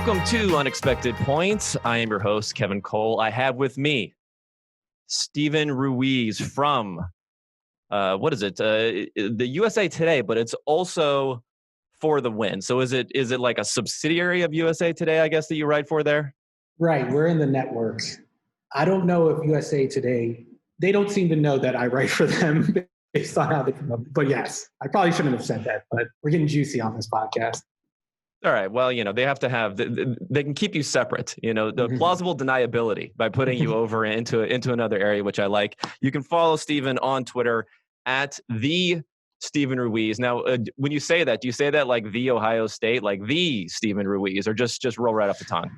Welcome to Unexpected Points. I am your host, Kevin Cole. I have with me Steven Ruiz from, the USA Today, but it's also For the Win. So is it like a subsidiary of USA Today, I guess, that you write for there? Right. We're in the network. I don't know if USA Today, they don't seem to know that I write for them based on how they come up. But yes, I probably shouldn't have said that, but we're getting juicy on this podcast. All right. Well, they have to have, they can keep you separate, the plausible deniability by putting you over into another area, which I like. You can follow Steven on Twitter at the Steven Ruiz. Now, when you say that, do you say that like the Ohio State, like the Steven Ruiz, or just roll right off the tongue?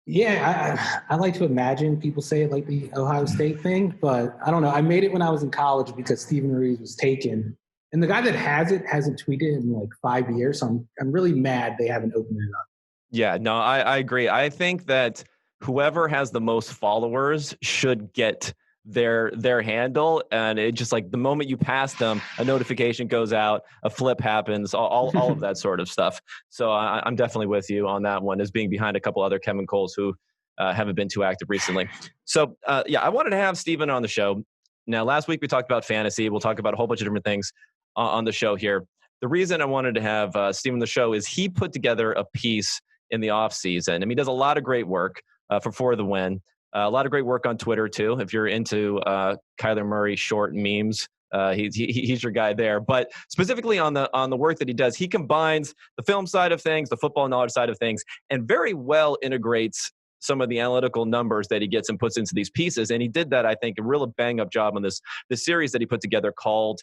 Yeah, I like to imagine people say it like the Ohio State thing, but I don't know. I made it when I was in college because Steven Ruiz was taken. And the guy that has it hasn't tweeted in like 5 years. So I'm really mad they haven't opened it up. Yeah, no, I agree. I think that whoever has the most followers should get their handle, and it just like the moment you pass them, a notification goes out, a flip happens, all of that sort of stuff. So I'm definitely with you on that one, as being behind a couple other Kevin Coles who haven't been too active recently. So I wanted to have Steven on the show. Now, last week we talked about fantasy. We'll talk about a whole bunch of different things on the show here. The reason I wanted to have Steven on the show is he put together a piece in the off season. I mean, he does a lot of great work for the Win. A lot of great work on Twitter too. If you're into Kyler Murray short memes, he's your guy there. But specifically on the work that he does, he combines the film side of things, the football knowledge side of things, and very well integrates some of the analytical numbers that he gets and puts into these pieces. And he did that, I think, a real bang up job on this series that he put together called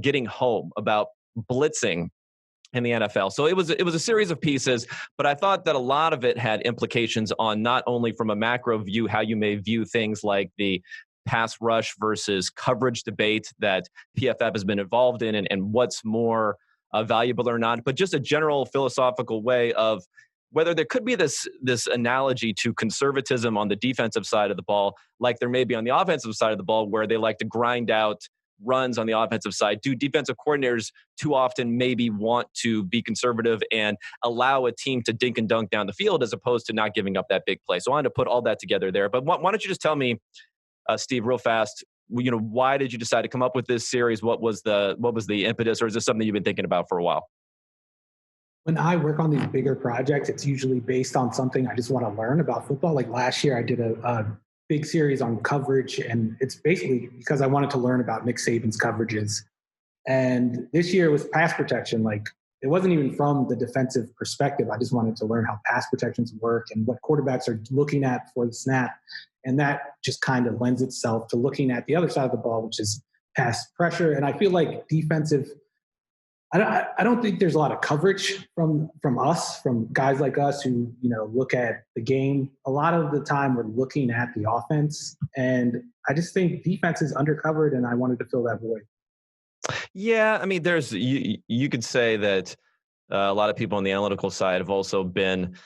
Getting Home, about blitzing in the NFL. So it was a series of pieces, but I thought that a lot of it had implications on not only from a macro view, how you may view things like the pass rush versus coverage debate that PFF has been involved in, and what's more valuable or not, but just a general philosophical way of whether there could be this analogy to conservatism on the defensive side of the ball, like there may be on the offensive side of the ball, where they like to grind out runs on the offensive side. Do defensive coordinators too often maybe want to be conservative and allow a team to dink and dunk down the field as opposed to not giving up that big play? So I wanted to put all that together there. But why don't you just tell me, Steve, real fast, why did you decide to come up with this series? What was the impetus, or is this something you've been thinking about for a while? When I work on these bigger projects, it's usually based on something I just want to learn about football. Like last year, I did a big series on coverage, and it's basically because I wanted to learn about Nick Saban's coverages. And this year was pass protection. Like, it wasn't even from the defensive perspective. I just wanted to learn how pass protections work and what quarterbacks are looking at for the snap. And that just kind of lends itself to looking at the other side of the ball, which is pass pressure. And I feel like defensive, I don't think there's a lot of coverage from us, from guys like us who, look at the game. A lot of the time we're looking at the offense, and I just think defense is undercovered, and I wanted to fill that void. Yeah, I mean, there's you could say that a lot of people on the analytical side have also been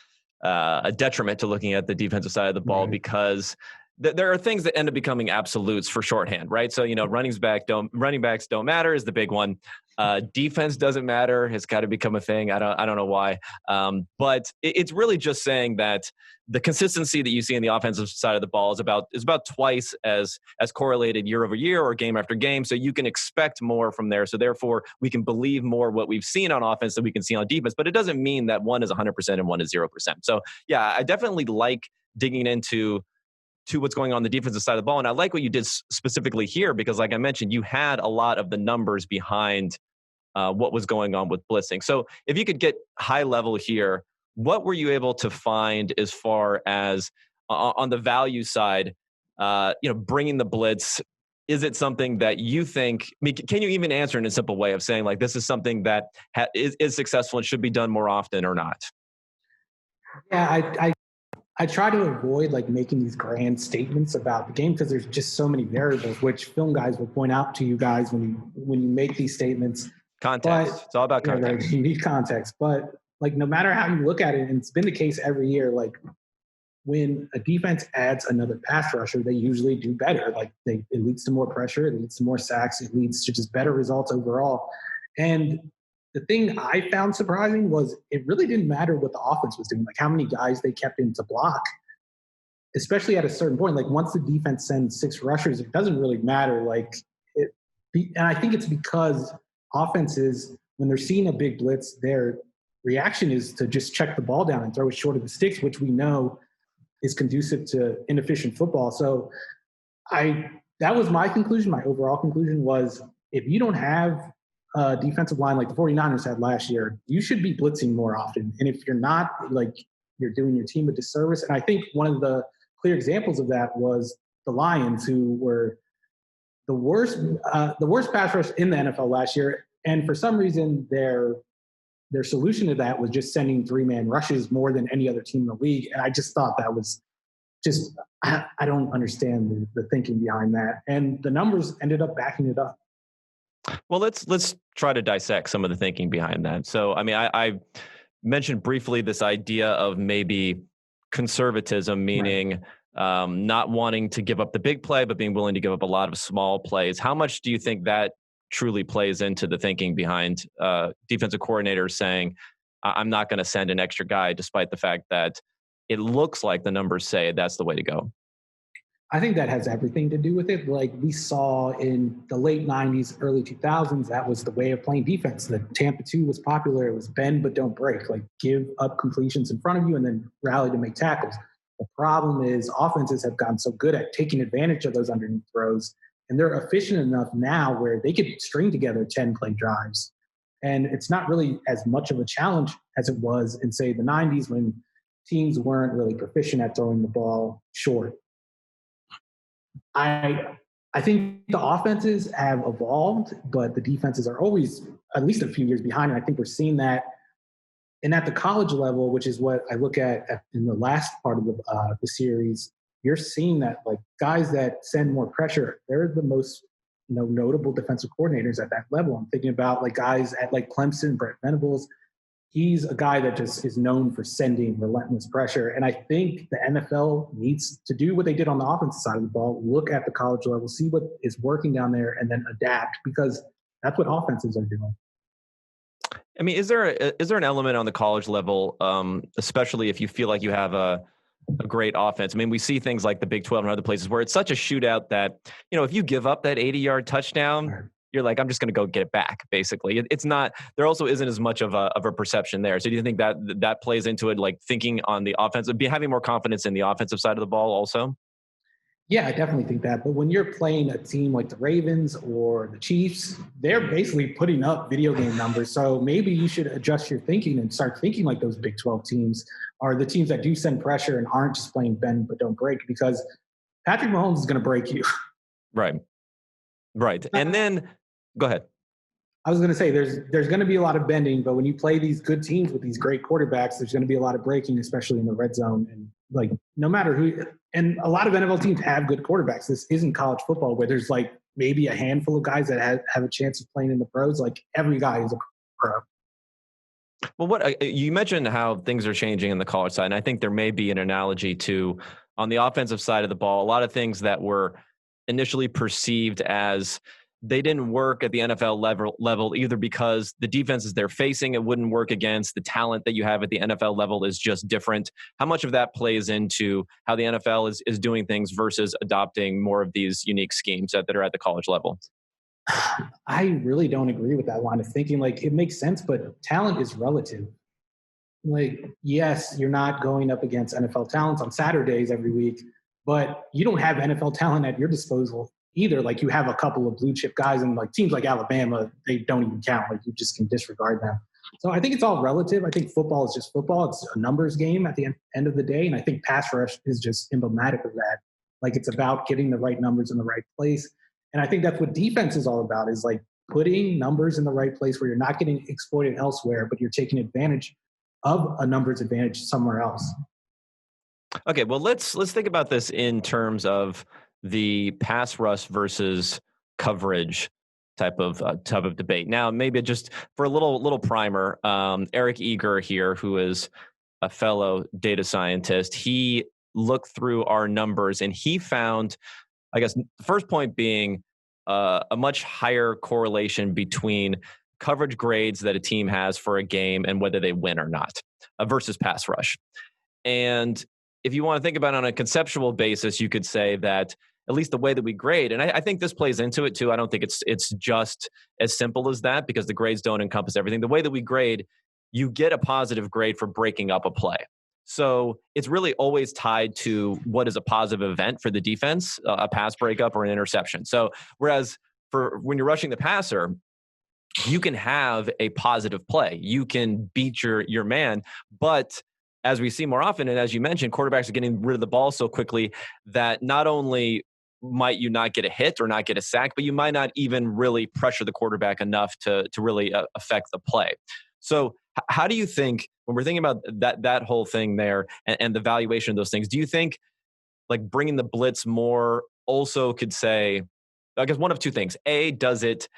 a detriment to looking at the defensive side of the ball, right? Because there are things that end up becoming absolutes for shorthand, right? So, running backs don't matter is the big one. Defense doesn't matter. It's got to become a thing. I don't know why. But it's really just saying that the consistency that you see in the offensive side of the ball is about twice as correlated year over year or game after game. So you can expect more from there. So therefore, we can believe more what we've seen on offense than we can see on defense. But it doesn't mean that one is 100% and one is 0%. So yeah, I definitely like digging into what's going on the defensive side of the ball. And I like what you did specifically here, because like I mentioned, you had a lot of the numbers behind what was going on with blitzing. So if you could get high level here, what were you able to find as far as on the value side, bringing the blitz? Is it something that you think, can you even answer in a simple way of saying like, this is something that is successful and should be done more often or not? Yeah, I try to avoid like making these grand statements about the game, because there's just so many variables, which film guys will point out to you guys when you make these statements. Context. But, it's all about context. You need context. But like, no matter how you look at it, and it's been the case every year, like when a defense adds another pass rusher, they usually do better. Like it leads to more pressure, it leads to more sacks, it leads to just better results overall. And the thing I found surprising was it really didn't matter what the offense was doing, like how many guys they kept in to block, especially at a certain point. Like once the defense sends 6 rushers, it doesn't really matter. It, and I think it's because offenses, when they're seeing a big blitz, their reaction is to just check the ball down and throw it short of the sticks, which we know is conducive to inefficient football. So that was my conclusion. My overall conclusion was if you don't have a defensive line like the 49ers had last year, you should be blitzing more often. And if you're not, like, you're doing your team a disservice. And I think one of the clear examples of that was the Lions, who were the worst pass rush in the NFL last year. And for some reason, their solution to that was just sending 3-man rushes more than any other team in the league. And I just thought that was just, I don't understand the thinking behind that. And the numbers ended up backing it up. Well, let's try to dissect some of the thinking behind that. So, I mean, I mentioned briefly this idea of maybe conservatism, meaning not wanting to give up the big play, but being willing to give up a lot of small plays. How much do you think that truly plays into the thinking behind defensive coordinators saying, I'm not going to send an extra guy, despite the fact that it looks like the numbers say that's the way to go? I think that has everything to do with it. Like we saw in the late 90s, early 2000s, that was the way of playing defense. The Tampa 2 was popular. It was bend but don't break. Like give up completions in front of you and then rally to make tackles. The problem is offenses have gotten so good at taking advantage of those underneath throws, and they're efficient enough now where they could string together 10-play drives. And it's not really as much of a challenge as it was in, say, the 90s when teams weren't really proficient at throwing the ball short. I think the offenses have evolved, but the defenses are always at least a few years behind. And I think we're seeing that. And at the college level, which is what I look at in the last part of the series, you're seeing that like guys that send more pressure, they're the most notable defensive coordinators at that level. I'm thinking about like guys at like Clemson, Brett Venables. He's a guy that just is known for sending relentless pressure. And I think the NFL needs to do what they did on the offensive side of the ball, look at the college level, see what is working down there, and then adapt, because that's what offenses are doing. I mean, is there an element on the college level, especially if you feel like you have a great offense? I mean, we see things like the Big 12 and other places where it's such a shootout that, if you give up that 80-yard touchdown, you're like, I'm just going to go get it back, basically. It's not, there also isn't as much of a perception there. So do you think that plays into it, like thinking on the offensive, having more confidence in the offensive side of the ball also? Yeah, I definitely think that. But when you're playing a team like the Ravens or the Chiefs, they're basically putting up video game numbers. So maybe you should adjust your thinking and start thinking like those Big 12 teams are the teams that do send pressure and aren't just playing bend but don't break, because Patrick Mahomes is going to break you. Right. And then go ahead. I was going to say there's going to be a lot of bending, but when you play these good teams with these great quarterbacks, there's going to be a lot of breaking, especially in the red zone. And like no matter who, and a lot of NFL teams have good quarterbacks. This isn't college football where there's like maybe a handful of guys that have a chance of playing in the pros. Like every guy is a pro. Well, what you mentioned how things are changing in the college side, and I think there may be an analogy to on the offensive side of the ball. A lot of things that were initially perceived as they didn't work at the NFL level either because the defenses they're facing it wouldn't work against. The talent that you have at the NFL level is just different. How much of that plays into how the NFL is doing things versus adopting more of these unique schemes that are at the college level? I really don't agree with that line of thinking. Like it makes sense, but talent is relative. Like, yes, you're not going up against NFL talents on Saturdays every week, but you don't have NFL talent at your disposal either. Like you have a couple of blue chip guys, and like teams like Alabama, they don't even count. Like you just can disregard them. So I think it's all relative. I think football is just football. It's a numbers game at the end of the day. And I think pass rush is just emblematic of that. Like it's about getting the right numbers in the right place. And I think that's what defense is all about, is like putting numbers in the right place where you're not getting exploited elsewhere, but you're taking advantage of a numbers advantage somewhere else. Okay, well, let's think about this in terms of the pass rush versus coverage type of debate. Now, maybe just for a little primer, Eric Eager here, who is a fellow data scientist, he looked through our numbers and he found, I guess, the first point being a much higher correlation between coverage grades that a team has for a game and whether they win or not versus pass rush. And if you want to think about it on a conceptual basis, you could say that at least the way that we grade, and I think this plays into it too. I don't think it's just as simple as that because the grades don't encompass everything. The way that we grade, you get a positive grade for breaking up a play. So it's really always tied to what is a positive event for the defense, a pass breakup or an interception. So whereas for when you're rushing the passer, you can have a positive play. You can beat your man, but as we see more often, and as you mentioned, quarterbacks are getting rid of the ball so quickly that not only might you not get a hit or not get a sack, but you might not even really pressure the quarterback enough to really affect the play. So how do you think, when we're thinking about that whole thing there and the valuation of those things, do you think like bringing the blitz more also could say, I guess one of two things. A, does it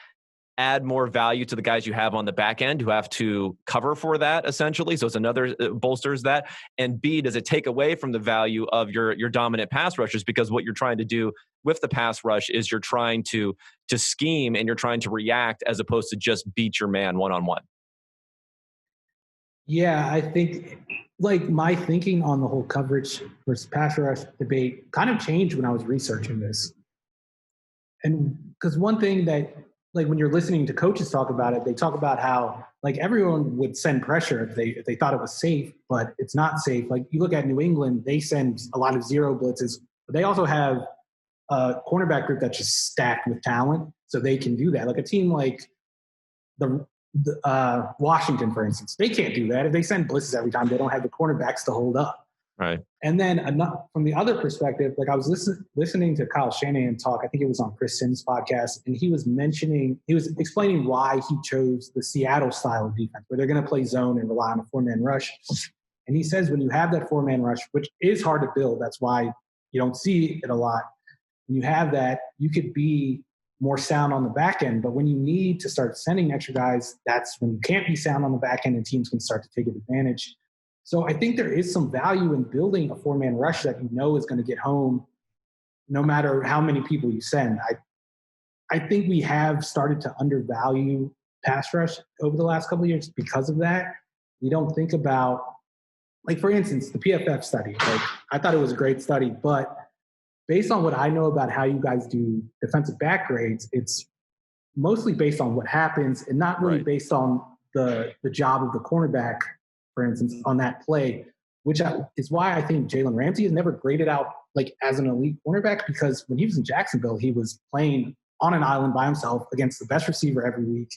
add more value to the guys you have on the back end who have to cover for that essentially? So it's another bolsters that. And B, does it take away from the value of your dominant pass rushers? Because what you're trying to do with the pass rush is you're trying to scheme and you're trying to react as opposed to just beat your man one-on-one. Yeah, I think like my thinking on the whole coverage versus pass rush debate kind of changed when I was researching this. And because one thing that, like when you're listening to coaches talk about it, they talk about how like everyone would send pressure if they thought it was safe, but it's not safe. Like you look at New England, they send a lot of zero blitzes, but they also have a cornerback group that's just stacked with talent, so they can do that. Like a team like the Washington, for instance, they can't do that. If they send blitzes every time, they don't have the cornerbacks to hold up. Right. And then from the other perspective, like I was listening to Kyle Shanahan talk, I think it was on Chris Sims' podcast, and he was explaining why he chose the Seattle style of defense, where they're going to play zone and rely on a four-man rush. And he says when you have that four-man rush, which is hard to build, that's why you don't see it a lot. When you have that, you could be more sound on the back end. But when you need to start sending extra guys, that's when you can't be sound on the back end and teams can start to take advantage. So I think there is some value in building a four-man rush that you know is going to get home no matter how many people you send. I think we have started to undervalue pass rush over the last couple of years because of that. We don't think about, like, for instance, the PFF study. Like, I thought it was a great study, but based on what I know about how you guys do defensive back grades, it's mostly based on what happens and not really based on the job of the cornerback, for instance, on that play, which is why I think Jalen Ramsey is never graded out like as an elite cornerback, because when he was in Jacksonville, he was playing on an island by himself against the best receiver every week.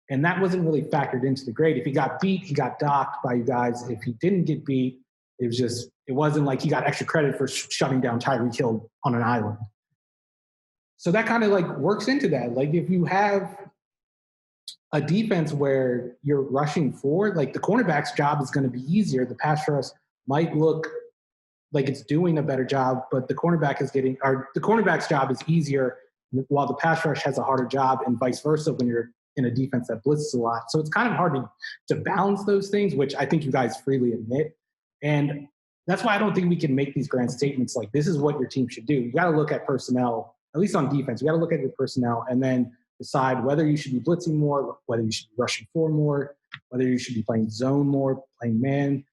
And that wasn't really factored into the grade. If he got beat, he got docked by you guys. If he didn't get beat, it wasn't like he got extra credit for shutting down Tyreek Hill on an island. So that kind of like works into that. Like if you have a defense where you're rushing forward, like the cornerback's job is going to be easier. The pass rush might look like it's doing a better job, but the cornerback's job is easier while the pass rush has a harder job, and vice versa when you're in a defense that blitzes a lot. So it's kind of hard to balance those things, which I think you guys freely admit. And that's why I don't think we can make these grand statements like this is what your team should do. You got to look at personnel, at least on defense. You got to look at your personnel and then decide whether you should be blitzing more, whether you should be rushing for more, whether you should be playing zone more, playing man.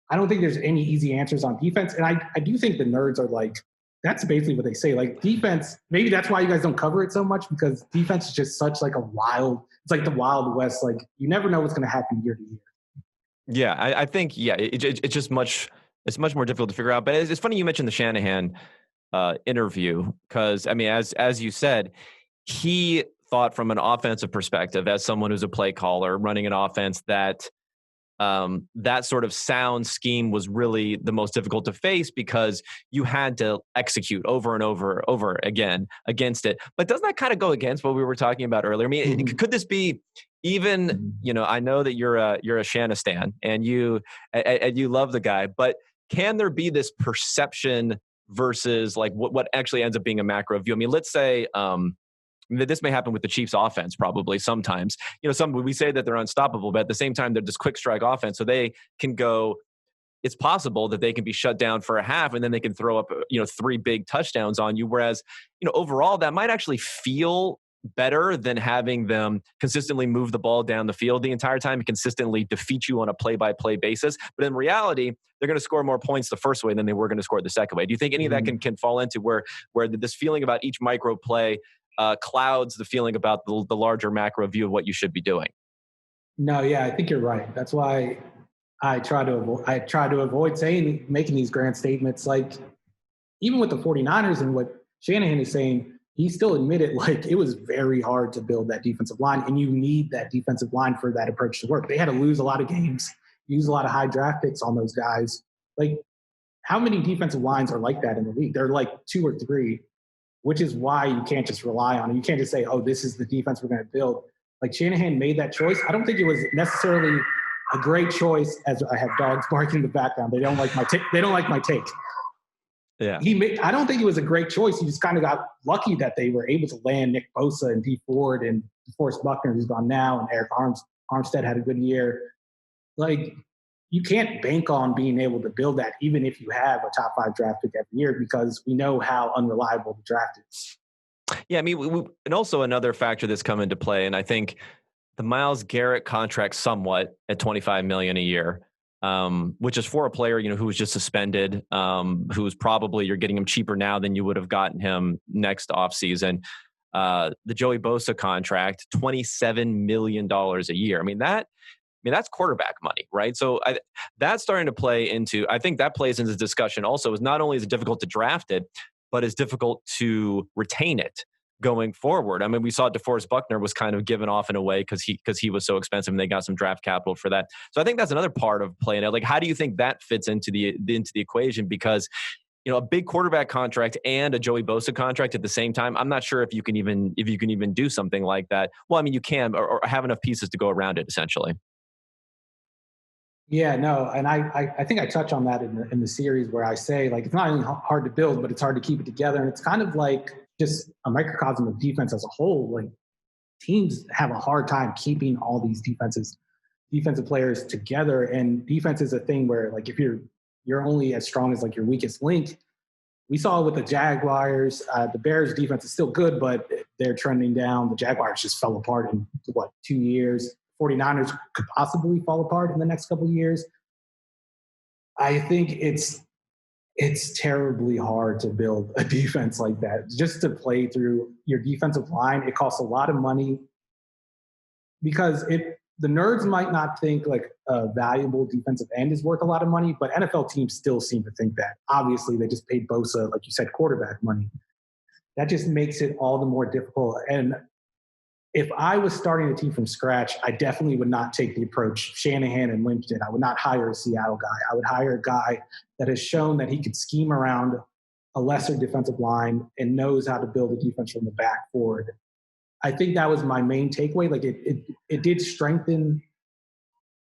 I don't think there's any easy answers on defense. And I do think the nerds are like, that's basically what they say. Like defense, maybe that's why you guys don't cover it so much, because defense is just such like it's like the Wild West. Like you never know what's going to happen year to year. Yeah, I think, it's just it's much more difficult to figure out. But it's funny you mentioned the Shanahan interview, because, I mean, as you said, he thought from an offensive perspective, as someone who's a play caller running an offense, that that sort of sound scheme was really the most difficult to face because you had to execute over and over again against it. But doesn't that kind of go against what we were talking about earlier? I mean, could this be even, I know that you're a Shanistan and you love the guy, but can there be this perception versus like what actually ends up being a macro view? I mean, let's say, this may happen with the Chiefs offense probably sometimes. We say that they're unstoppable, but at the same time, they're this quick strike offense. So they can go, it's possible that they can be shut down for a half and then they can throw up, 3 big touchdowns on you. Whereas, overall, that might actually feel better than having them consistently move the ball down the field the entire time and consistently defeat you on a play-by-play basis. But in reality, they're going to score more points the first way than they were going to score the second way. Do you think any of that can fall into where this feeling about each micro play clouds the feeling about the larger macro view of what you should be doing? No, yeah, I think you're right. That's why I try to avoid making these grand statements. Like, even with the 49ers and what Shanahan is saying, he still admitted, like, it was very hard to build that defensive line, and you need that defensive line for that approach to work. They had to lose a lot of games, use a lot of high draft picks on those guys. Like, how many defensive lines are like that in the league? They're like 2 or 3, which is why you can't just rely on it. You can't just say, oh, this is the defense we're going to build. Like, Shanahan made that choice. I don't think it was necessarily a great choice. As I have dogs barking in the background, they don't like my take. Yeah, I don't think it was a great choice. He just kind of got lucky that they were able to land Nick Bosa and Dee Ford and DeForest Buckner, who's gone now, and Eric Armstead had a good year. Like, you can't bank on being able to build that, even if you have a top 5 draft pick every year, because we know how unreliable the draft is. Yeah, I mean, and also another factor that's come into play, and I think the Myles Garrett contract somewhat at $25 million a year, which is for a player, who was just suspended, who's probably, you're getting him cheaper now than you would have gotten him next offseason. The Joey Bosa contract, $27 million a year. I mean, that's quarterback money, right? So that's starting to play into, I think that plays into the discussion also, is not only is it difficult to draft it, but it's difficult to retain it going forward. I mean, we saw DeForest Buckner was kind of given off in a way because he was so expensive and they got some draft capital for that. So I think that's another part of playing it. Like, how do you think that fits into the equation? Because, a big quarterback contract and a Joey Bosa contract at the same time, I'm not sure if you can even do something like that. Well, I mean, you can, or have enough pieces to go around it, essentially. Yeah, no, and I think I touch on that in the series where I say, like, it's not only hard to build, but it's hard to keep it together. And it's kind of like just a microcosm of defense as a whole. Like, teams have a hard time keeping all these defensive players together. And defense is a thing where, like, if you're only as strong as, like, your weakest link. We saw it with the Jaguars. The Bears' defense is still good, but they're trending down. The Jaguars just fell apart in 2 years. 49ers could possibly fall apart in the next couple of years. I think it's terribly hard to build a defense like that. Just to play through your defensive line, it costs a lot of money, because the nerds might not think like a valuable defensive end is worth a lot of money, but NFL teams still seem to think that. Obviously, they just paid Bosa, like you said, quarterback money. That just makes it all the more difficult. And if I was starting a team from scratch, I definitely would not take the approach Shanahan and Lynch did. I would not hire a Seattle guy. I would hire a guy that has shown that he could scheme around a lesser defensive line and knows how to build a defense from the back forward. I think that was my main takeaway. Like, it did strengthen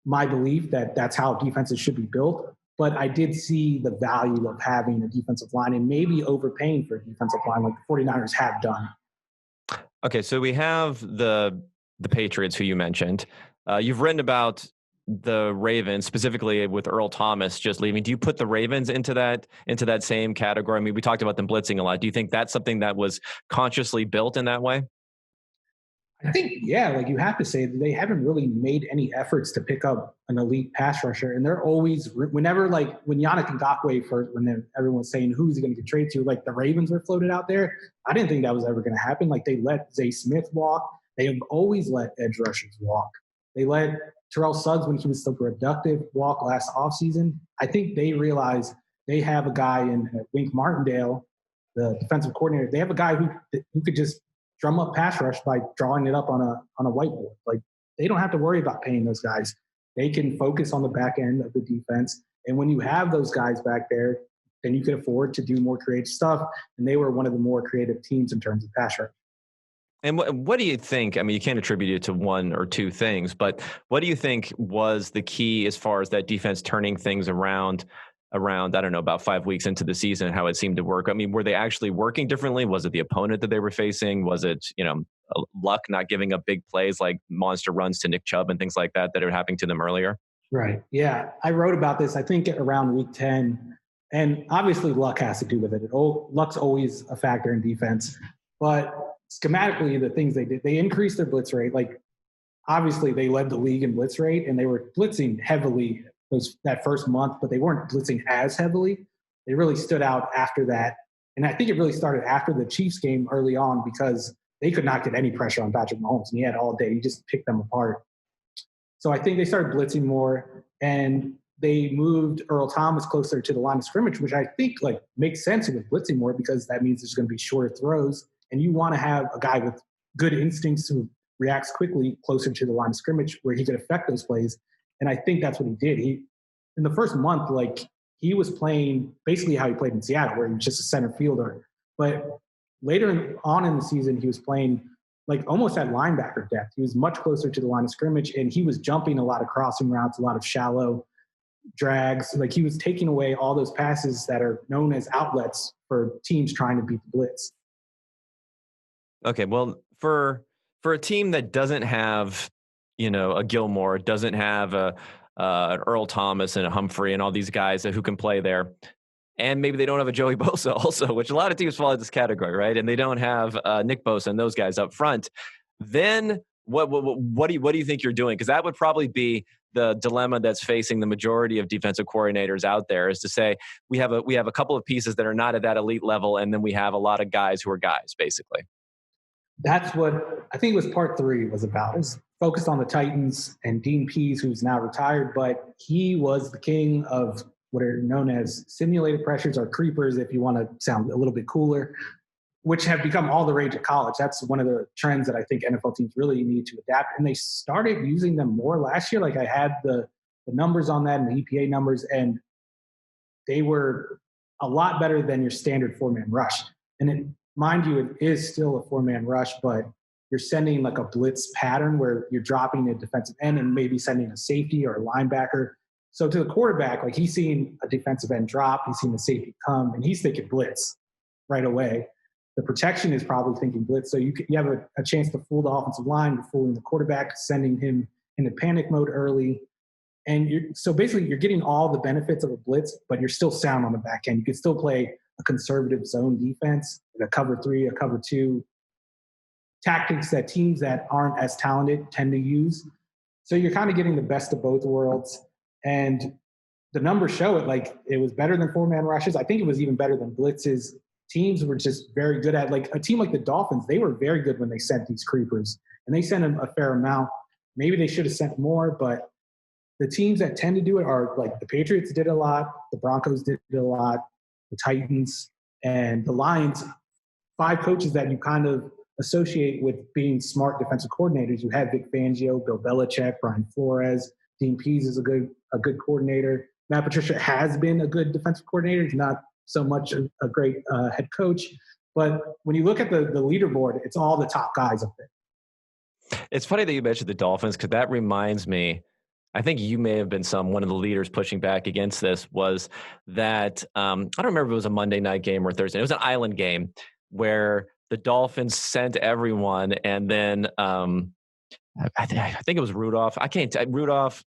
my belief that that's how defenses should be built. But I did see the value of having a defensive line and maybe overpaying for a defensive line like the 49ers have done. Okay, so we have the Patriots, who you mentioned. You've written about the Ravens, specifically with Earl Thomas just leaving. Do you put the Ravens into that same category? I mean, we talked about them blitzing a lot. Do you think that's something that was consciously built in that way? I think, yeah, like, you have to say that they haven't really made any efforts to pick up an elite pass rusher. And they're always, whenever, like, when Yannick Ngakoue first, when everyone's saying who's he going to get traded to, like, the Ravens were floated out there. I didn't think that was ever going to happen. Like, they let Zay Smith walk. They have always let edge rushers walk. They let Terrell Suggs, when he was still productive, walk last offseason. I think they realize they have a guy in Wink Martindale, the defensive coordinator. They have a guy who could just drum up pass rush by drawing it up on a whiteboard. Like, they don't have to worry about paying those guys. They can focus on the back end of the defense. And when you have those guys back there, then you can afford to do more creative stuff. And they were one of the more creative teams in terms of pass rush. And what do you think? I mean, you can't attribute it to one or two things, but what do you think was the key as far as that defense turning things around, I don't know, about 5 weeks into the season, how it seemed to work? I mean, were they actually working differently? Was it the opponent that they were facing? Was it, luck not giving up big plays like monster runs to Nick Chubb and things like that are happening to them earlier? Right. Yeah. I wrote about this, I think, around week 10. And obviously luck has to do with it. Luck's always a factor in defense. But schematically, the things they did, they increased their blitz rate. Like, obviously, they led the league in blitz rate, and they were blitzing heavily that first month, but they weren't blitzing as heavily. They really stood out after that. And I think it really started after the Chiefs game early on because they could not get any pressure on Patrick Mahomes, and he had all day. He just picked them apart. So I think they started blitzing more, and they moved Earl Thomas closer to the line of scrimmage, which I think like makes sense with blitzing more because that means there's going to be shorter throws, and you want to have a guy with good instincts who reacts quickly closer to the line of scrimmage where he could affect those plays. And I think that's what he did. He in the first month, like he was playing basically how he played in Seattle, where he was just a center fielder. But later on in the season, he was playing like almost at linebacker depth. He was much closer to the line of scrimmage, and he was jumping a lot of crossing routes, a lot of shallow drags. Like he was taking away all those passes that are known as outlets for teams trying to beat the blitz. Okay, well, for a team that doesn't have, a Gilmore, doesn't have an Earl Thomas and a Humphrey and all these guys who can play there, and maybe they don't have a Joey Bosa also, which a lot of teams fall in this category, right? And they don't have Nick Bosa and those guys up front. Then what do you think you're doing? Because that would probably be the dilemma that's facing the majority of defensive coordinators out there, is to say we have a couple of pieces that are not at that elite level, and then we have a lot of guys who are guys, basically. That's what I think it was part 3 was about. It was focused on the Titans and Dean Pease, who's now retired, but he was the king of what are known as simulated pressures or creepers, if you want to sound a little bit cooler, which have become all the rage at college. That's one of the trends that I think NFL teams really need to adapt. And they started using them more last year. Like I had the numbers on that and the EPA numbers, and they were a lot better than your standard 4-man rush. And mind you, it is still a 4-man rush, but you're sending like a blitz pattern where you're dropping a defensive end and maybe sending a safety or a linebacker. So to the quarterback, like he's seeing a defensive end drop, he's seeing the safety come, and he's thinking blitz right away. The protection is probably thinking blitz. So you have a chance to fool the offensive line, you're fooling the quarterback, sending him into panic mode early. And so basically you're getting all the benefits of a blitz, but you're still sound on the back end. You can still play a conservative zone defense, a cover 3, a cover 2, tactics that teams that aren't as talented tend to use. So you're kind of getting the best of both worlds. And the numbers show it. Like it was better than 4-man rushes. I think it was even better than blitzes. Teams were just very good at, like a team like the Dolphins, they were very good when they sent these creepers, and they sent them a fair amount. Maybe they should have sent more, but the teams that tend to do it are like the Patriots did a lot, the Broncos did a lot, the Titans, and the Lions. 5 coaches that you kind of associate with being smart defensive coordinators. You have Vic Fangio, Bill Belichick, Brian Flores, Dean Pease is a good coordinator. Matt Patricia has been a good defensive coordinator. He's not so much a great head coach. But when you look at the leaderboard, it's all the top guys up there. It's funny that you mentioned the Dolphins, because that reminds me, I think you may have been one of the leaders pushing back against this, was that I don't remember if it was a Monday night game or Thursday. It was an island game where the Dolphins sent everyone, and then I think it was Rudolph. Rudolph,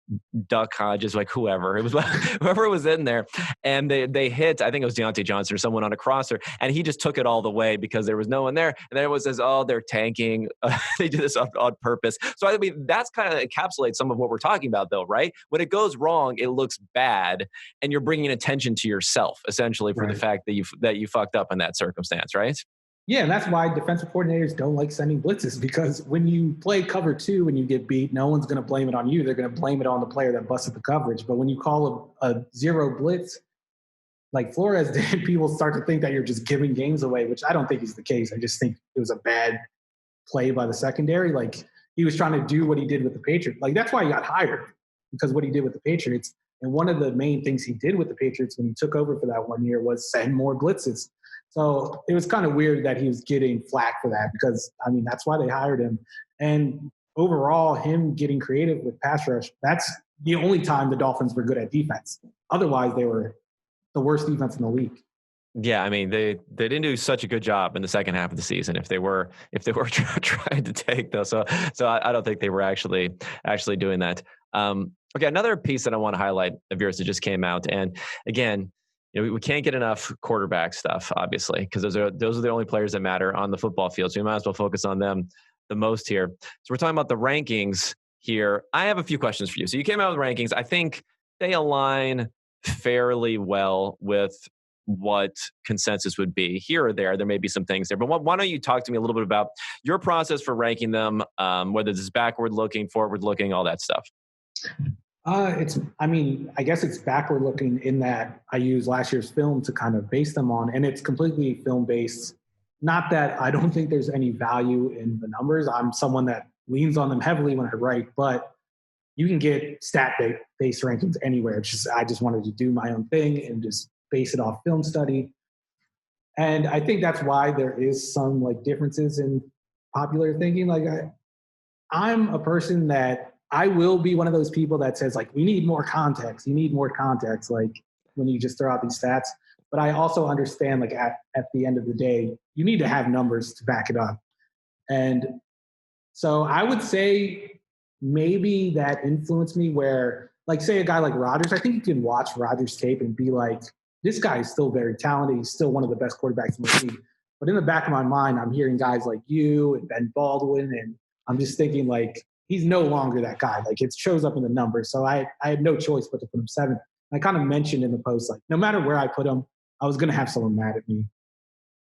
Duck Hodges, like whoever. It was whoever was in there. And they hit, I think it was Deontay Johnson or someone on a crosser, and he just took it all the way because there was no one there. And then it was they're tanking. They did this on purpose. So I mean, that's kind of encapsulates some of what we're talking about, though, right? When it goes wrong, it looks bad, and you're bringing attention to yourself, essentially, for the fact that you fucked up in that circumstance, right? Yeah, and that's why defensive coordinators don't like sending blitzes, because when you play cover 2 and you get beat, no one's going to blame it on you. They're going to blame it on the player that busted the coverage. But when you call a 0 blitz, like Flores did, people start to think that you're just giving games away, which I don't think is the case. I just think it was a bad play by the secondary. Like he was trying to do what he did with the Patriots. Like that's why he got hired, because what he did with the Patriots. And one of the main things he did with the Patriots when he took over for that 1 year was send more blitzes. So it was kind of weird that he was getting flack for that, because, I mean, that's why they hired him. And overall, him getting creative with pass rush, that's the only time the Dolphins were good at defense. Otherwise, they were the worst defense in the league. Yeah, I mean, they didn't do such a good job in the second half of the season if they were trying to take those. So I don't think they were actually doing that. Okay, another piece that I want to highlight of yours that just came out, and again, we can't get enough quarterback stuff, obviously, because those are the only players that matter on the football field. So we might as well focus on them the most here. So we're talking about the rankings here. I have a few questions for you. So you came out with rankings. I think they align fairly well with what consensus would be. Here or there may be some things there. But why don't you talk to me a little bit about your process for ranking them, whether this is backward looking, forward looking, all that stuff. I guess it's backward looking in that I use last year's film to kind of base them on, and it's completely film based. Not that I don't think there's any value in the numbers. I'm someone that leans on them heavily when I write, but you can get stat-based rankings anywhere. I just wanted to do my own thing and just base it off film study. And I think that's why there is some like differences in popular thinking. Like I'm a person that I will be one of those people that says like, we need more context. You need more context. Like when you just throw out these stats. But I also understand like at the end of the day, you need to have numbers to back it up. And so I would say maybe that influenced me where, like, say a guy like Rodgers, I think you can watch Rodgers tape and be like, this guy is still very talented. He's still one of the best quarterbacks in the league. But in the back of my mind, I'm hearing guys like you and Ben Baldwin, and I'm just thinking like, he's no longer that guy. Like it shows up in the numbers. So I had no choice but to put him 7th. I kind of mentioned in the post, like, no matter where I put him, I was going to have someone mad at me.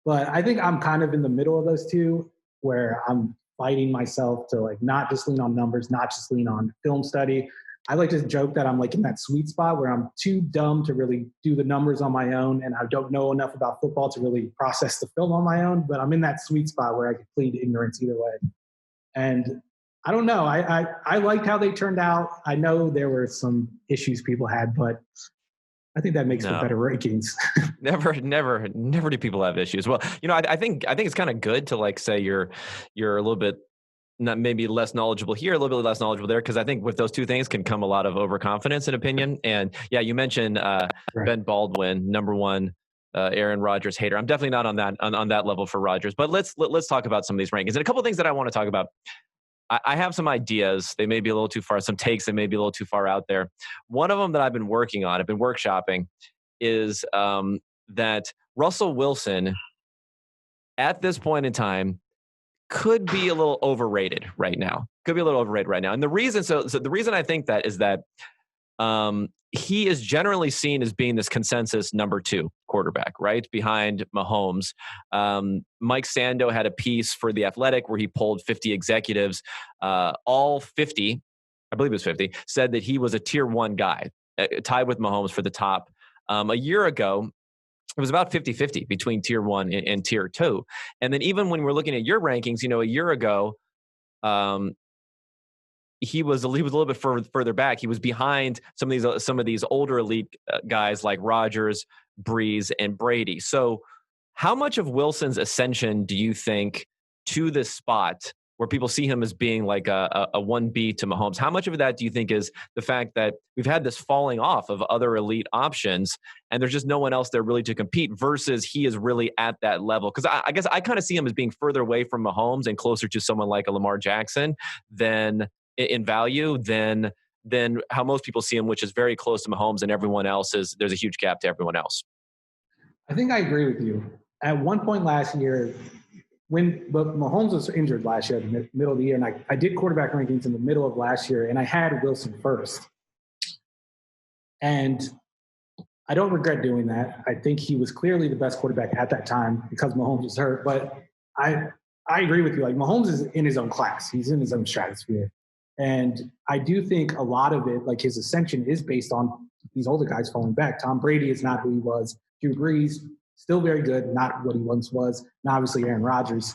But I think I'm kind of in the middle of those two where I'm fighting myself to like not just lean on numbers, not just lean on film study. I like to joke that I'm like in that sweet spot where I'm too dumb to really do the numbers on my own, and I don't know enough about football to really process the film on my own, but I'm in that sweet spot where I could plead ignorance either way. And I don't know. I liked how they turned out. I know there were some issues people had, but I think that makes for better rankings. Never do people have issues. Well, I think it's kind of good to like say you're a little bit not maybe less knowledgeable here, a little bit less knowledgeable there, because I think with those two things can come a lot of overconfidence in opinion. And yeah, you mentioned right. Ben Baldwin, number one Aaron Rodgers hater. I'm definitely not on that level for Rodgers. But let's talk about some of these rankings and a couple of things that I want to talk about. I have some ideas. They may be a little too far. Some takes that may be a little too far out there. One of them that I've been working on, I've been workshopping, is that Russell Wilson, at this point in time, could be a little overrated right now. And the reason, so the reason I think that is that he is generally seen as being this consensus number 2 quarterback, right behind Mahomes. Mike Sando had a piece for The Athletic where he polled 50 executives. All 50, I believe it was 50, said that he was a tier 1 guy, tied with Mahomes for the top. A year ago, it was about 50-50 between tier 1 and tier 2. And then even when we're looking at your rankings, a year ago, he was a little bit further back. He was behind some of these older elite guys like Rodgers, Breeze, and Brady. So how much of Wilson's ascension do you think to this spot where people see him as being like a 1B to Mahomes, how much of that do you think is the fact that we've had this falling off of other elite options and there's just no one else there really to compete versus he is really at that level? Because I guess I kind of see him as being further away from Mahomes and closer to someone like a Lamar Jackson than in value than how most people see him, which is very close to Mahomes, and everyone else there's a huge gap to everyone else. I think I agree with you. At one point last year, but Mahomes was injured last year in the middle of the year, and I did quarterback rankings in the middle of last year, and I had Wilson first. And I don't regret doing that. I think he was clearly the best quarterback at that time because Mahomes was hurt. But I agree with you. Like Mahomes is in his own class. He's in his own stratosphere. And I do think a lot of it, like his ascension, is based on these older guys falling back. Tom Brady is not who he was. Drew Brees, still very good, not what he once was. And obviously Aaron Rodgers.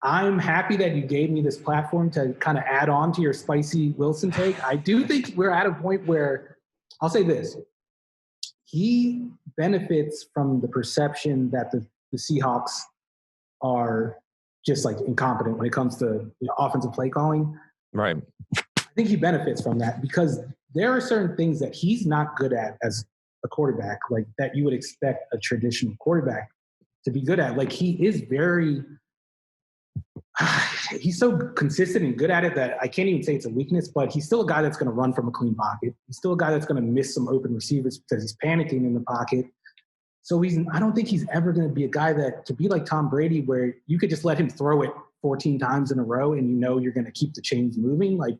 I'm happy that you gave me this platform to kind of add on to your spicy Wilson take. I do think we're at a point where, I'll say this, he benefits from the perception that the Seahawks are just like incompetent when it comes to offensive play calling. Right. I think he benefits from that because there are certain things that he's not good at as a quarterback, like that you would expect a traditional quarterback to be good at. Like he is very he's so consistent and good at it that I can't even say it's a weakness, but he's still a guy that's going to run from a clean pocket. He's still a guy that's going to miss some open receivers because he's panicking in the pocket. So I don't think he's ever going to be a guy that, to be like Tom Brady, where you could just let him throw it 14 times in a row and you're going to keep the chains moving. Like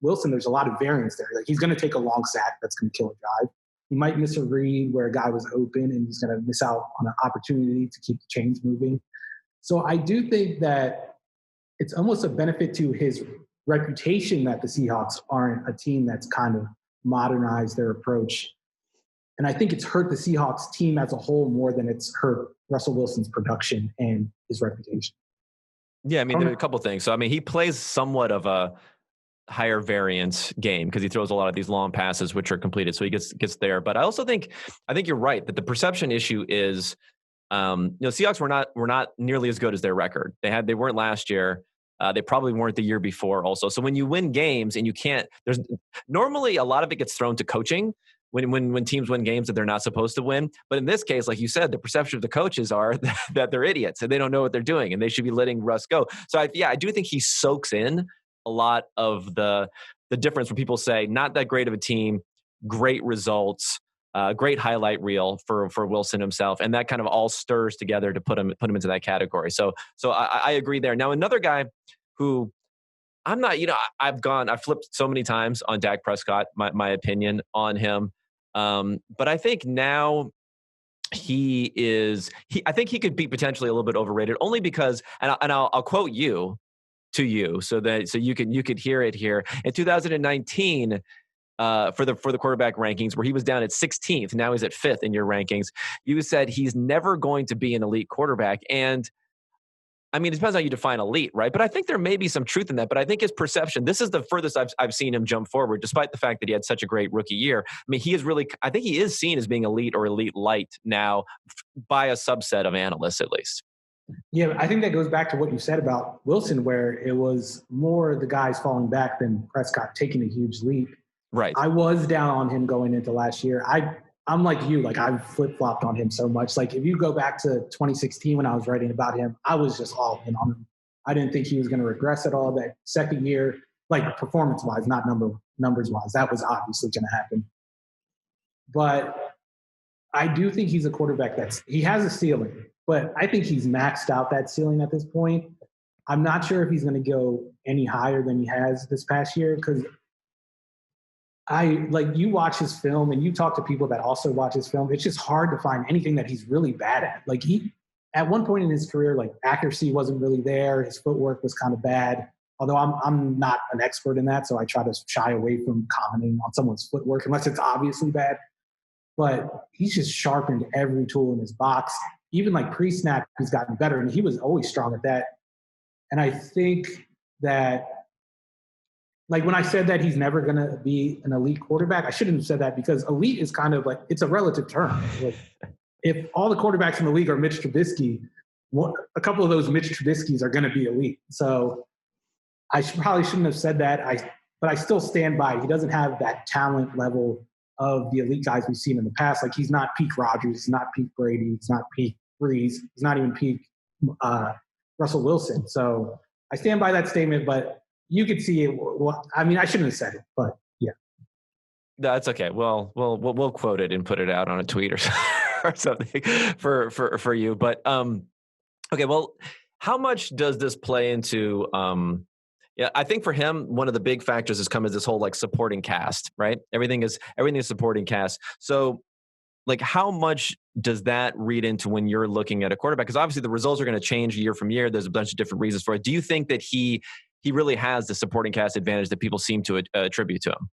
Wilson, there's a lot of variance there. Like he's going to take a long sack that's going to kill a drive. He might miss a read where a guy was open and he's going to miss out on an opportunity to keep the chains moving. So I do think that it's almost a benefit to his reputation that the Seahawks aren't a team that's kind of modernized their approach. And I think it's hurt the Seahawks team as a whole more than it's hurt Russell Wilson's production and his reputation. Yeah, I mean, there are a couple of things. So, I mean, he plays somewhat of a higher variance game because he throws a lot of these long passes, which are completed. So he gets there. But I think you're right that the perception issue is, Seahawks were not nearly as good as their record. They weren't last year. They probably weren't the year before also. So when you win games and you can't, there's normally a lot of it gets thrown to coaching when teams win games that they're not supposed to win. But in this case, like you said, the perception of the coaches are that they're idiots and they don't know what they're doing and they should be letting Russ go. So I do think he soaks in a lot of the difference when people say not that great of a team, great results, great highlight reel for Wilson himself, and that kind of all stirs together to put him into that category. So I agree there. Now another guy who I'm not, I've flipped so many times on Dak Prescott, my opinion on him, but I think now I think he could be potentially a little bit overrated, only because, and I'll quote you to you so you could hear it here in 2019. For the quarterback rankings, where he was down at 16th, now he's at 5th in your rankings. You said he's never going to be an elite quarterback, and I mean, it depends on how you define elite, right? But I think there may be some truth in that. But I think his perception, this is the furthest I've seen him jump forward, despite the fact that he had such a great rookie year. I mean, I think he is seen as being elite or elite light now by a subset of analysts, at least. Yeah, I think that goes back to what you said about Wilson, where it was more the guys falling back than Prescott taking a huge leap. Right. I was down on him going into last year. I'm like you, like I've flip-flopped on him so much. Like if you go back to 2016 when I was writing about him, I was just all in on him. I didn't think he was going to regress at all that second year, like performance-wise, not numbers-wise. That was obviously going to happen. But I do think he's a quarterback he has a ceiling, but I think he's maxed out that ceiling at this point. I'm not sure if he's going to go any higher than he has this past year, because you watch his film and you talk to people that also watch his film. It's just hard to find anything that he's really bad at. Like at one point in his career, like accuracy wasn't really there. His footwork was kind of bad. Although I'm not an expert in that, so I try to shy away from commenting on someone's footwork unless it's obviously bad. But he's just sharpened every tool in his box. Even like pre-snap, he's gotten better, and he was always strong at that. And I think that, like when I said that he's never going to be an elite quarterback, I shouldn't have said that, because elite is kind of like, it's a relative term. Like, if all the quarterbacks in the league are Mitch Trubisky, a couple of those Mitch Trubiskys are going to be elite. So I probably shouldn't have said that. But I still stand by it. He doesn't have that talent level of the elite guys we've seen in the past. Like he's not peak Rodgers, he's not peak Brady, he's not peak Ruiz, he's not even peak Russell Wilson. So I stand by that statement, but you could see it. Well, I mean, I shouldn't have said it, but yeah. That's okay. Well, we'll quote it and put it out on a tweet or something for you. But okay. Well, how much does this play into? Yeah, I think for him, one of the big factors has come as this whole like supporting cast, right? Everything is supporting cast. So, like, how much does that read into when you're looking at a quarterback? Because obviously the results are going to change year from year. There's a bunch of different reasons for it. Do you think that he really has the supporting cast advantage that people seem to attribute to him?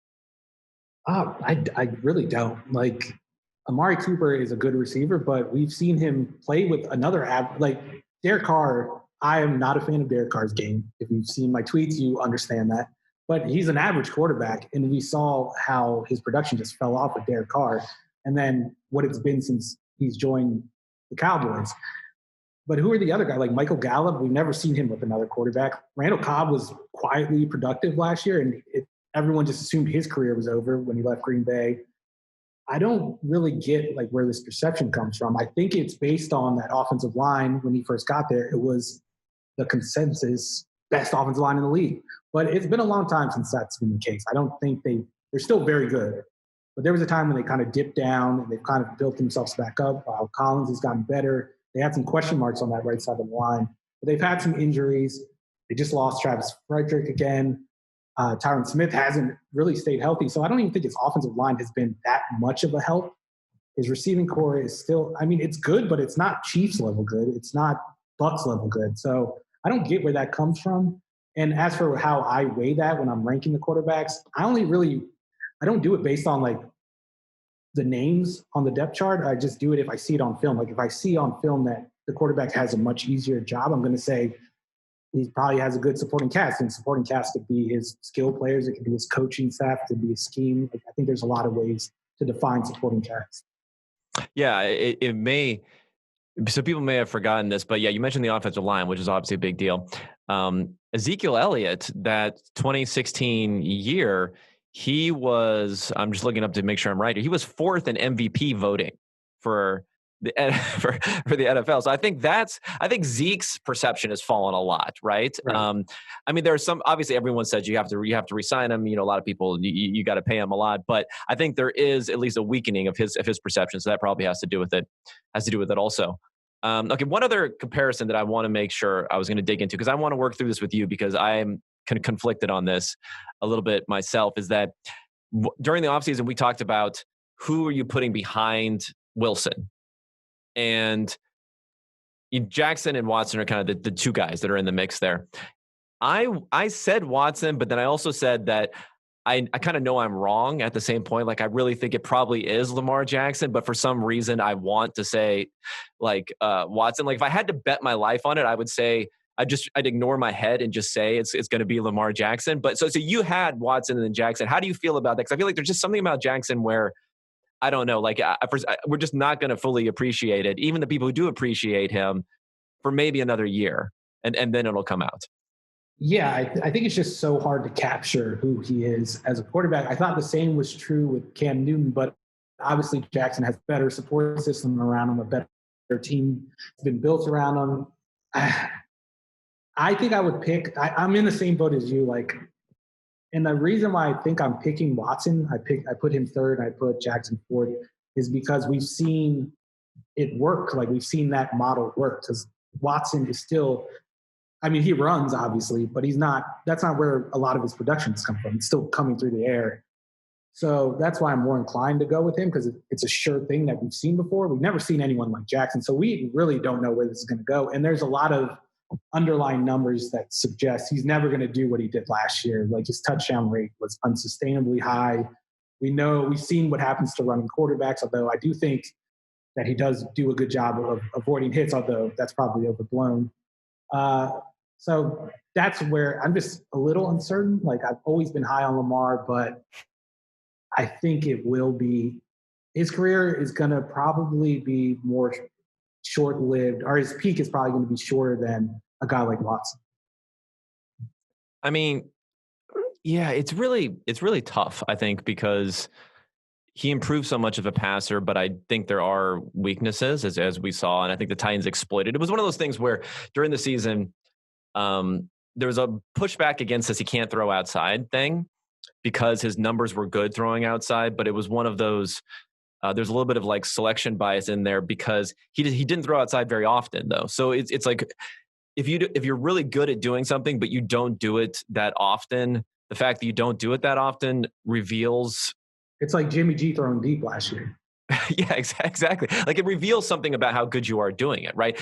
I really don't. Like, Amari Cooper is a good receiver, but we've seen him play with another like Derek Carr. I am not a fan of Derek Carr's game. If you've seen my tweets, you understand that. But he's an average quarterback, and we saw how his production just fell off with Derek Carr, and then what it's been since he's joined the Cowboys. But who are the other guys? Like Michael Gallup, we've never seen him with another quarterback. Randall Cobb was quietly productive last year, and everyone just assumed his career was over when he left Green Bay. I don't really get like where this perception comes from. I think it's based on that offensive line when he first got there. It was the consensus best offensive line in the league. But it's been a long time since that's been the case. I don't think they're still very good. But there was a time when they kind of dipped down and they've kind of built themselves back up. Collins has gotten better. They had some question marks on that right side of the line. But they've had some injuries. They just lost Travis Frederick again. Tyron Smith hasn't really stayed healthy. So I don't even think his offensive line has been that much of a help. His receiving core is still, I mean, it's good, but it's not Chiefs level good. It's not Bucks level good. So I don't get where that comes from. And as for how I weigh that when I'm ranking the quarterbacks, I don't do it based on like the names on the depth chart. I just do it if I see it on film. Like if I see on film that the quarterback has a much easier job, I'm going to say he probably has a good supporting cast. And supporting cast could be his skill players. It could be his coaching staff. It could be his scheme. I think there's a lot of ways to define supporting cast. Yeah, it may. So people may have forgotten this, but yeah, you mentioned the offensive line, which is obviously a big deal. Ezekiel Elliott, that 2016 year, he was, I'm just looking up to make sure I'm right. He was fourth in MVP voting for the for the NFL. So I think Zeke's perception has fallen a lot, right? I mean, there's some, obviously everyone says you have to re-sign him. You know, a lot of people, you got to pay him a lot, but I think there is at least a weakening of his perception. So that probably has to do with it also. Okay, one other comparison that I want to make sure I was going to dig into, because I want to work through this with you because I'm kind of conflicted on this a little bit myself, is that during the offseason, we talked about who are you putting behind Wilson? And Jackson and Watson are kind of the two guys that are in the mix there. I said Watson, but then I also said that I kind of know I'm wrong at the same point. Like, I really think it probably is Lamar Jackson, but for some reason I want to say like Watson. Like, if I had to bet my life on it, I would say I'd ignore my head and just say it's going to be Lamar Jackson. But so you had Watson and then Jackson. How do you feel about that? Because I feel like there's just something about Jackson where I don't know, like we're just not going to fully appreciate it. Even the people who do appreciate him for maybe another year, and then it'll come out. Yeah, I think it's just so hard to capture who he is as a quarterback. I thought the same was true with Cam Newton, but obviously Jackson has a better support system around him, a better team has been built around him. I think I would pick, I'm in the same boat as you, like, and the reason why I think I'm picking Watson, I put him third, I put Jackson fourth, is because we've seen it work. Like, we've seen that model work, because Watson is still, I mean, he runs obviously, but that's not where a lot of his production has come from. It's still coming through the air. So that's why I'm more inclined to go with him, because it's a sure thing that we've seen before. We've never seen anyone like Jackson. So we really don't know where this is going to go. And there's a lot of underlying numbers that suggest he's never going to do what he did last year. Like, his touchdown rate was unsustainably high. We've seen what happens to running quarterbacks, although I do think that he does do a good job of avoiding hits, although that's probably overblown. So that's where I'm just a little uncertain. Like, I've always been high on Lamar, but I think it will be, his career is going to probably be more short-lived, or his peak is probably going to be shorter than a guy like Watson. I mean, yeah, it's really tough, I think, because he improved so much of a passer, but I think there are weaknesses as we saw, and I think the Titans exploited. It was one of those things where during the season, there was a pushback against this he can't throw outside thing because his numbers were good throwing outside, but it was one of those, there's a little bit of like selection bias in there because he didn't throw outside very often though. So it's like, if you're really good at doing something, but you don't do it that often, the fact that you don't do it that often reveals. It's like Jimmy G throwing deep last year. Yeah, exactly. Like, it reveals something about how good you are doing it, right?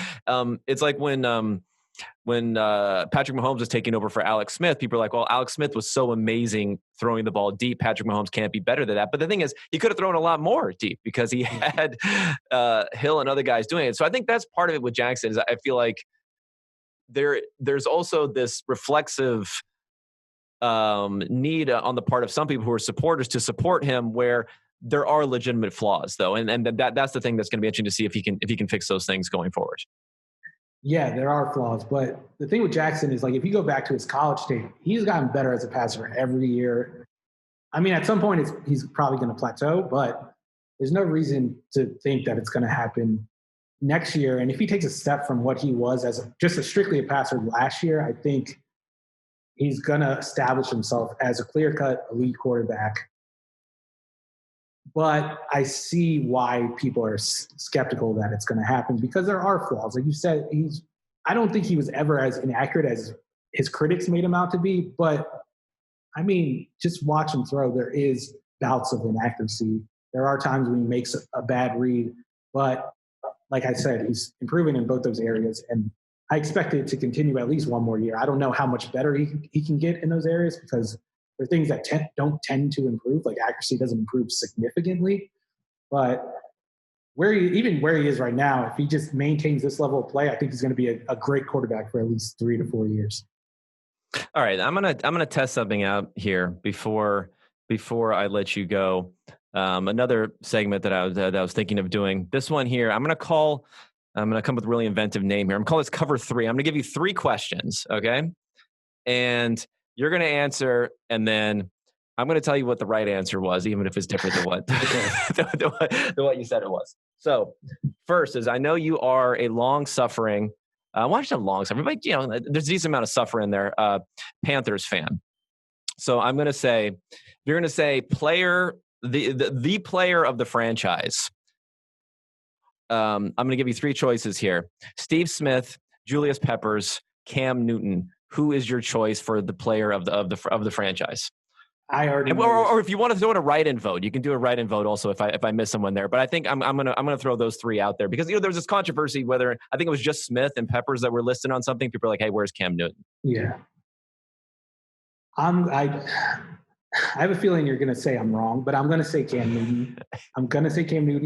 It's like when Patrick Mahomes was taking over for Alex Smith, people are like, well, Alex Smith was so amazing throwing the ball deep. Patrick Mahomes can't be better than that. But the thing is, he could have thrown a lot more deep because he had Hill and other guys doing it. So I think that's part of it with Jackson, is I feel like there's also this reflexive need on the part of some people who are supporters to support him, where there are legitimate flaws though. And that's the thing that's going to be interesting to see if he can fix those things going forward. Yeah, there are flaws. But the thing with Jackson is, like, if you go back to his college tape, he's gotten better as a passer every year. I mean, at some point he's probably going to plateau, but there's no reason to think that it's going to happen next year, and if he takes a step from what he was as just strictly a passer last year, I think he's going to establish himself as a clear-cut elite quarterback. But I see why people are skeptical that it's going to happen, because there are flaws. Like you said, I don't think he was ever as inaccurate as his critics made him out to be. But, I mean, just watch him throw. There is bouts of inaccuracy. There are times when he makes a bad read. But like I said, he's improving in both those areas. And I expect it to continue at least one more year. I don't know how much better he can get in those areas, because there are things that don't tend to improve. Like accuracy doesn't improve significantly. But where he is right now, if he just maintains this level of play, I think he's going to be a great quarterback for at least 3 to 4 years. All right, I'm gonna test something out here before I let you go. Another segment that I was thinking of doing. This one here, I'm gonna come up with a really inventive name here. I'm calling this Cover 3. I'm gonna give you 3 questions, okay? And you're gonna answer, and then I'm gonna tell you what the right answer was, even if it's different than what than what you said it was. So, first is, I know you are a long-suffering. Why should I long-suffering? But there's a decent amount of suffering there. Panthers fan. So I'm gonna say, you're gonna say player. The player of the franchise. I'm going to give you 3 choices here: Steve Smith, Julius Peppers, Cam Newton. Who is your choice for the player of the franchise? I already. Or if you want to throw in a write-in vote, you can do a write-in vote also if I miss someone there. But I think I'm gonna throw those 3 out there, because there was this controversy whether, I think it was just Smith and Peppers that were listed on something. People are like, "Hey, where's Cam Newton?" Yeah. I have a feeling you're going to say I'm wrong, but I'm going to say Cam Newton.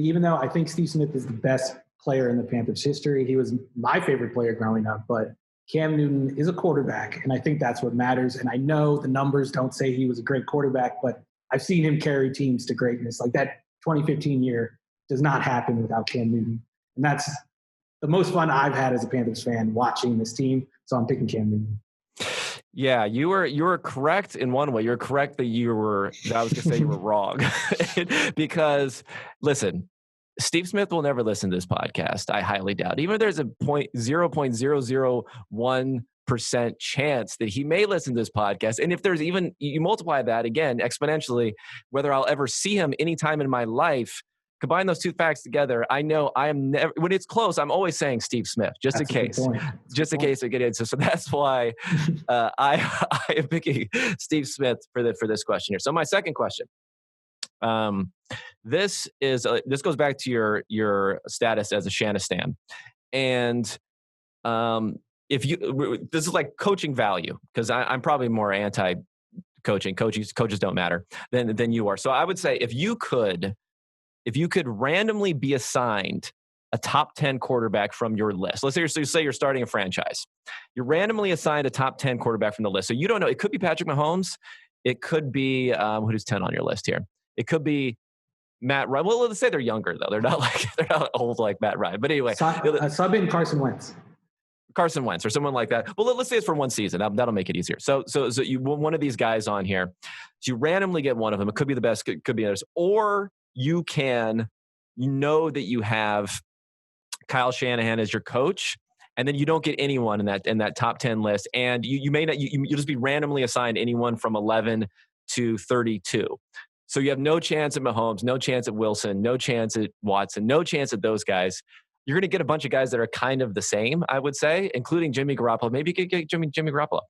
Even though I think Steve Smith is the best player in the Panthers' history. He was my favorite player growing up, but Cam Newton is a quarterback, and I think that's what matters. And I know the numbers don't say he was a great quarterback, but I've seen him carry teams to greatness. Like that 2015 year does not happen without Cam Newton. And that's the most fun I've had as a Panthers fan, watching this team. So I'm picking Cam Newton. Yeah, you were correct in one way. You're correct that I was going to say you were wrong. Because, listen, Steve Smith will never listen to this podcast. I highly doubt. Even if there's a 0.001% chance that he may listen to this podcast, and if there's even, you multiply that again exponentially, whether I'll ever see him anytime in my life, combine those 2 facts together, I know I am never, when it's close, I'm always saying Steve Smith, just in case we get into. So that's why I am picking Steve Smith for this question here. So my second question, this goes back to your status as a Shanistan, and this is like coaching value, because I'm probably more anti-coaching. Coaches don't matter than you are. So I would say if you could randomly be assigned a top 10 quarterback from your list. Let's say you're starting a franchise. You're randomly assigned a top 10 quarterback from the list. So you don't know. It could be Patrick Mahomes. It could be, who's 10 on your list here? It could be Matt Ryan. Well, let's say they're younger, though. They're not old like Matt Ryan. But anyway. Sub in Carson Wentz or someone like that. Well, let's say it's for one season. That'll make it easier. So you want one of these guys on here. So you randomly get one of them. It could be the best. It could be others. Or you know that you have Kyle Shanahan as your coach, and then you don't get anyone in that top 10 list, and you may not. You'll just be randomly assigned anyone from 11 to 32. So you have no chance at Mahomes, no chance at Wilson, no chance at Watson, no chance at those guys. You're going to get a bunch of guys that are kind of the same, I would say, including Jimmy Garoppolo. Maybe you could get Jimmy Garoppolo.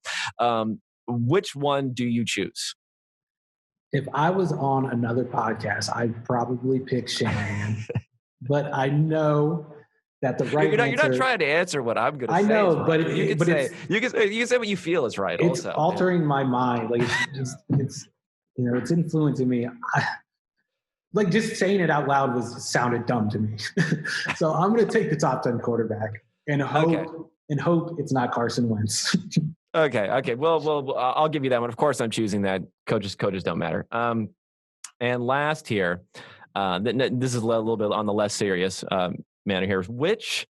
Which one do you choose? If I was on another podcast, I'd probably pick Shanahan. But I know that the right You're not trying to answer what I'm going to say. I know, right. but you can say what you feel is right. It's also altering my mind. Like it's influencing me. Like just saying it out loud sounded dumb to me. So I'm going to take the top 10 quarterback and hope it's not Carson Wentz. Okay. Well, I'll give you that one. Of course, I'm choosing that. Coaches don't matter. And last here, this is a little bit on the less serious manner here. Which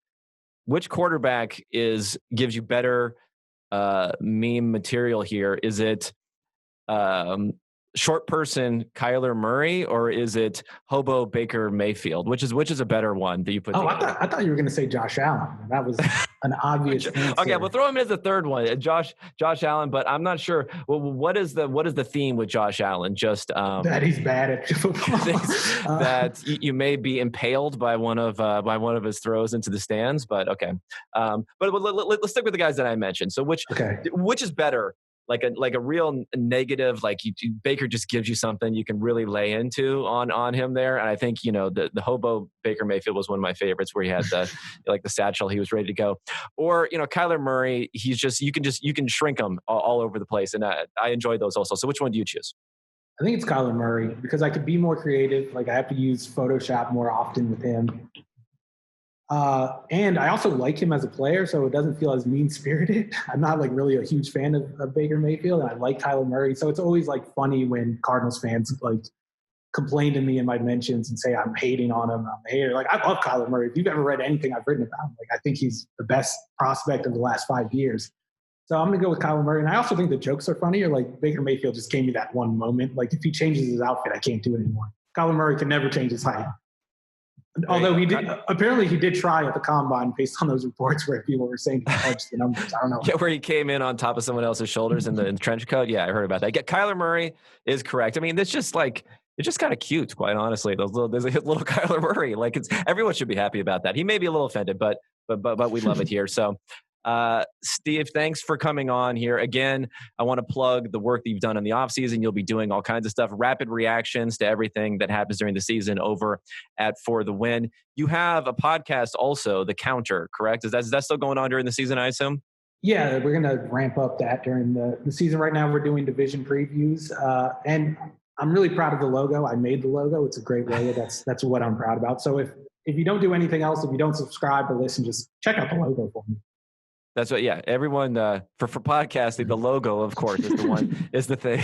quarterback gives you better meme material here? Is it short person Kyler Murray, or is it hobo Baker Mayfield? Which is a better one that you put together? I thought you were going to say Josh Allen. That was an obvious answer. Okay, we'll throw him in as the third one, Josh Allen. But I'm not sure. Well, what is the theme with Josh Allen? Just that he's bad at football. That you may be impaled by one of his throws into the stands. But okay, but let's stick with the guys that I mentioned. So which is better? Like a real negative, like Baker just gives you something you can really lay into on him there. And I think, the hobo Baker Mayfield was one of my favorites, where he had the satchel, he was ready to go. Or, Kyler Murray, he's just, you can shrink him all over the place. And I enjoy those also. So which one do you choose? I think it's Kyler Murray, because I could be more creative. Like, I have to use Photoshop more often with him. And I also like him as a player, so it doesn't feel as mean-spirited. I'm not really a huge fan of Baker Mayfield, and I like Kyler Murray. So it's always funny when Cardinals fans complain to me in my mentions and say I'm hating on him. I'm a hater. I love Kyler Murray. If you've ever read anything I've written about him, I think he's the best prospect of the last 5 years. So I'm going to go with Kyler Murray. And I also think the jokes are funnier. Baker Mayfield just gave me that one moment. If he changes his outfit, I can't do it anymore. Kyler Murray can never change his height. Although he did try at the combine, based on those reports where people were saying he punched the numbers. I don't know. Yeah, where he came in on top of someone else's shoulders in the trench coat. Yeah, I heard about that. Yeah, Kyler Murray is correct. I mean, it's just kind of cute, quite honestly. There's a little Kyler Murray. Everyone should be happy about that. He may be a little offended, but we love it here. So. Steve, thanks for coming on here. Again, I want to plug the work that you've done in the offseason. You'll be doing all kinds of stuff, rapid reactions to everything that happens during the season over at For the Win. You have a podcast also, The Counter, correct? Is that still going on during the season, I assume? Yeah, we're going to ramp up that during the season. Right now, we're doing division previews. And I'm really proud of the logo. I made the logo. It's a great logo. That's what I'm proud about. So if you don't do anything else, if you don't subscribe or listen, just check out the logo for me. That's what, yeah. Everyone for podcasting, the logo, of course, is the thing.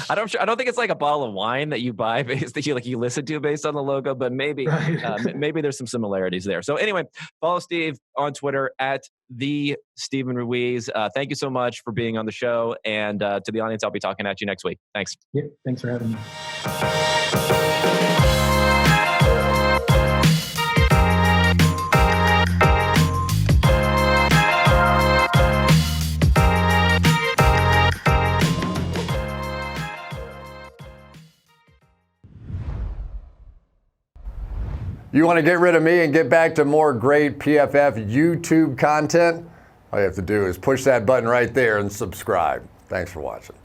I don't think it's like a bottle of wine that you buy that you listen to based on the logo, but maybe there's some similarities there. So anyway, follow Steve on Twitter at the Steven Ruiz. Thank you so much for being on the show, and to the audience, I'll be talking at you next week. Thanks. Yeah, thanks for having me. You want to get rid of me and get back to more great PFF YouTube content? All you have to do is push that button right there and subscribe. Thanks for watching.